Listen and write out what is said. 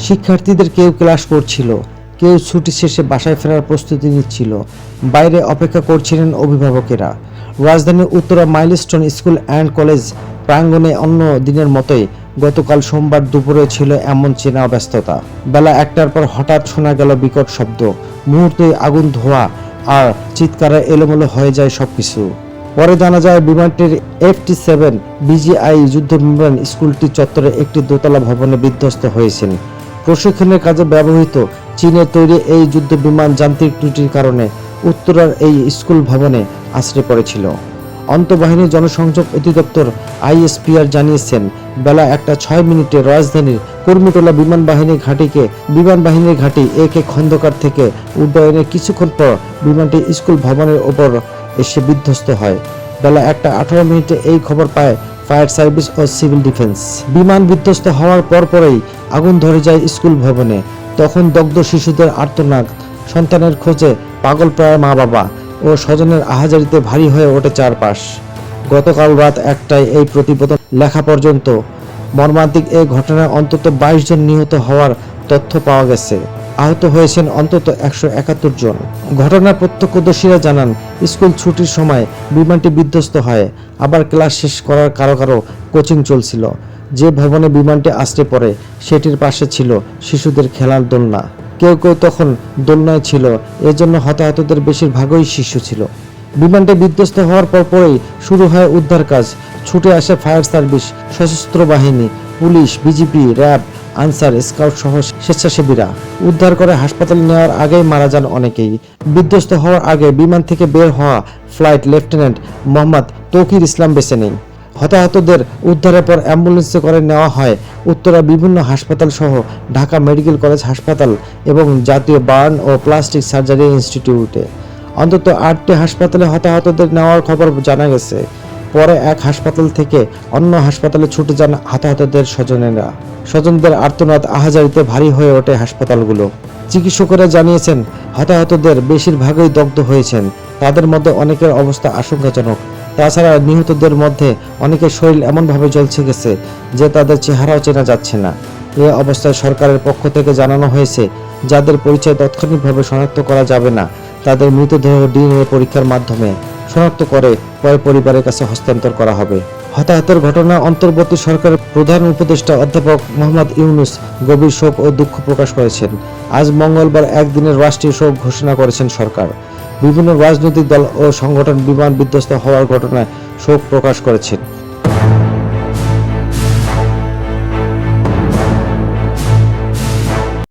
শিক্ষার্থীদের কেউ ক্লাস করছিল, কেউ ছুটি শেষে বাসায় ফেরার প্রস্তুতি নিচ্ছিল। বাইরে অপেক্ষা করছিলেন অভিভাবকেরা। রাজধানীর Uttara milestone school and college প্রাঙ্গণে অন্য দিনের মতোই গতকাল সোমবার দুপুরে ছিল এমন চেনা ব্যস্ততা। বেলা 1টার পর হঠাৎ শোনা গেল বিকট শব্দ। মুহূর্তেই আগুন, ধোঁয়া আর চিৎকারে এলোমেলো হয়ে যায় সবকিছু। পরে জানা যায় বিমানটির FT-7 BGI যুদ্ধ বিমান স্কুলটি চত্বরে একটি দোতলা ভবনে বিধ্বস্ত হয়েছেন। প্রশিক্ষণের কাজে ব্যবহৃত চীনের তৈরি এই যুদ্ধ বিমান যান্ত্রিক ত্রুটির কারণে উত্তরার এই স্কুল ভবনে আশ্রয় পড়েছিল। আন্তঃবাহিনী জনসংযোগ অধিদপ্তর ISPR জানিয়েছেন, বেলা 1:06 রাজধানীর কর্মীটোলা বিমানবাহিনীর ঘাঁটি AK খন্দকার থেকে উড্ডয়নের কিছুক্ষণ পর বিমানটি স্কুল ভবনের ওপর এসে বিধ্বস্ত হয়। বেলা 1:18 এই খবর পায় ফায়ার সার্ভিস ও সিভিল ডিফেন্স। বিমান বিধ্বস্ত হওয়ার পরপরই আগুন ধরে যায় স্কুল ভবনে। তখন দগ্ধ শিশুদের আর্তনাদ, সন্তানের খোঁজে পাগল প্রায় মা বাবা ও স্বজনের আহাজারিতে ভারী হয়ে ওঠে চারপাশ। গতকাল রাত 1টায় এই প্রতিবেদন লেখা পর্যন্ত মর্মান্তিক এই ঘটনায় অন্তত 22 জন নিহত হওয়ার তথ্য পাওয়া গেছে। আহত হয়েছেন অন্তত 171 জন। ঘটনার প্রত্যক্ষদর্শীরা জানান, স্কুল ছুটির সময় বিমানটি বিধ্বস্ত হয়। আবার ক্লাস শেষ করার কারো কোচিং চলছিল। যে ভবনে বিমানটি আছড়ে পড়ে সেটির পাশে ছিল শিশুদের খেলার দোলনা। কেউ তখন দোলনায় ছিল, এজন্য হতাহতদের বেশিরভাগই শিশু ছিল। বিমানটি বিধ্বস্ত হওয়ার পরপরই শুরু হয় উদ্ধার কাজ। ছুটে আসে ফায়ার সার্ভিস, সশস্ত্র বাহিনী, police, BGB, RAB, answer, scout সহ স্বেচ্ছাসেবীরা। উদ্ধার করে হাসপাতালে নেওয়ার আগেই মারা যান অনেকেই। বিধ্বস্ত হওয়ার আগে বিমান থেকে বের হওয়া ফ্লাইট লেফটেন্যান্ট মোহাম্মদ তৌকির ইসলাম বেঁচে নেই। হতাহতদের উদ্ধারের পর অ্যাম্বুলেন্সে করে নেওয়া হয় উত্তরা বিভিন্ন হাসপাতাল সহ ঢাকা মেডিকেল কলেজ হাসপাতাল এবং জাতীয় বার্ন ও প্লাস্টিক সার্জারি ইনস্টিটিউটে। অন্তত 8টি হাসপাতালে হতাহতদের নেওয়ার খবর জানা গেছে। পরে এক হাসপাতাল থেকে অন্য হাসপাতালে ছুটে যান হতাহতদের স্বজনেরা। স্বজনদের আর্তনাদ, আহাজারিতে ভারী হয়ে ওঠে হাসপাতালগুলো। চিকিৎসকেরা জানিয়েছেন, হতাহতদের বেশিরভাগই দগ্ধ হয়েছেন। তাদের মধ্যে অনেকের অবস্থা আশঙ্কাজনক। তাছাড়া নিহতদের মধ্যে অনেকের শরীর এমনভাবে জ্বলছে গেছে যে তাদের চেহারাও চেনা যাচ্ছে না। এ অবস্থায় সরকারের পক্ষ থেকে জানানো হয়েছে, যাদের পরিচয় তাৎক্ষণিকভাবে শনাক্ত করা যাবে না তাদের মৃতদেহ DNA পরীক্ষার মাধ্যমে শনাক্ত করে পরে পরিবারের কাছে হস্তান্তর করা হবে। হতাহতের ঘটনা অন্তর্বর্তী সরকারের প্রধান উপদেষ্টা অধ্যাপক মোহাম্মদ ইউনূস গভীর শোক ও দুঃখ প্রকাশ করেছেন। আজ মঙ্গলবার একদিনের রাষ্ট্রীয় শোক ঘোষণা করেছেন সরকার। বিভিন্ন রাজনৈতিক দল ও সংগঠন বিমান বিধ্বস্ত হওয়ার ঘটনায় শোক প্রকাশ করেছেন।